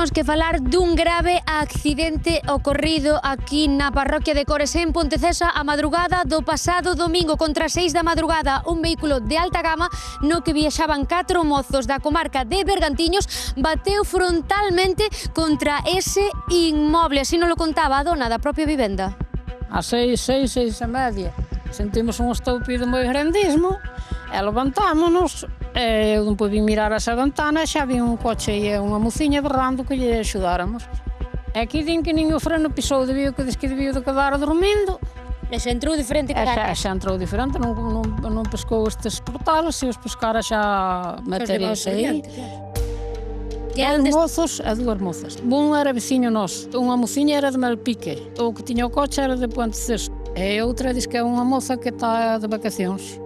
temos que falar dun grave accidente ocorrido aquí na parroquia de Cores en Pontecesa a madrugada do pasado domingo contra as 6 da madrugada. Un vehículo de alta gama no que viaxaban 4 mozos da comarca de Bergantiños bateu frontalmente contra ese inmoble. Así nos lo contaba a dona da propia vivenda. A 6 e media, sentimos un estoupido moi grandísimo e levantámonos. Eu non podín mirar esa ventana e xa vi un coche e unha mociña berrando que lle axudáramos. E aquí din que nin o freno pisou, debiu de quedar dormindo. E xa entrou diferente cara. Xa entrou diferente, non pescou estes portales, se os pescara xa meteríase aí. Dous mozos, Un era veciño noso, unha mociña era de Malpique, o que tiña o coche era de Ponteceso. E outra diz que é unha moza que está de vacacións.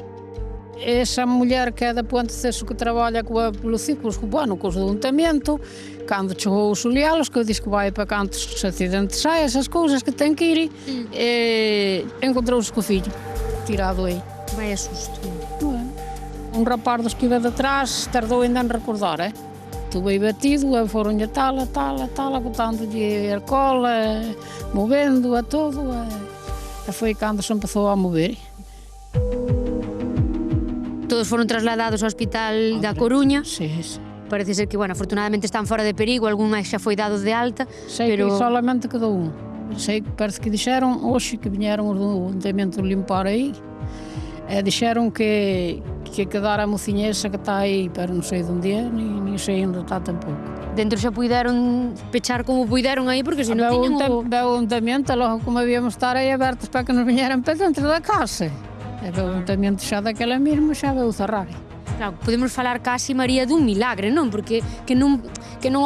Esa muller que é de Ponteceso que traballa polo ciclos, bueno, cos do ayuntamiento, cando chegou os Olialos, que diz que vai para cantos accidentes hai, esas cousas que ten que ir, encontrouse co fillo, tirado aí. Vai a susto. Un rapaz dos que iba detrás tardou ainda en recordar, Estuvo aí batido, foronlle tala, botando-lhe alcohol, movendo a todo, e foi cando se empezou a mover. Todos foron trasladados ao hospital da Coruña. Sí. Parece ser que, bueno, afortunadamente están fora de perigo, algún máis xa foi dado de alta. Sei que solamente quedou un. Sei que parece que dixeron hoxe que viñeron os do ayuntamiento limpar aí. E dixeron que quedara a mociña esa que está aí, pero non sei onde é, nin sei onde está tampouco. Dentro xa puideron pechar como puideron aí, porque se non tiñan o... Veu o ayuntamiento, logo como habíamos estar aí abertos para que nos viñeran para dentro da casa. E o ayuntamiento xa daquela mesmo xa veu cerrar. Claro, podemos falar casi, María, dun milagre, non? Porque que non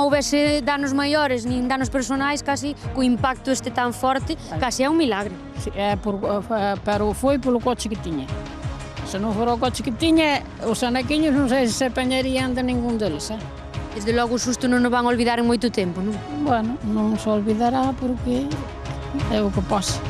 houbese danos maiores nin danos personais, casi co impacto este tan forte, casi é un milagre. Sí, pero foi polo coche que tiña. Se non fora o coche que tiña, os anaquiños non sei se apañarían de ningún deles, Desde logo o susto non nos van a olvidar en moito tempo, non? Bueno, non se olvidará porque é o que pasa.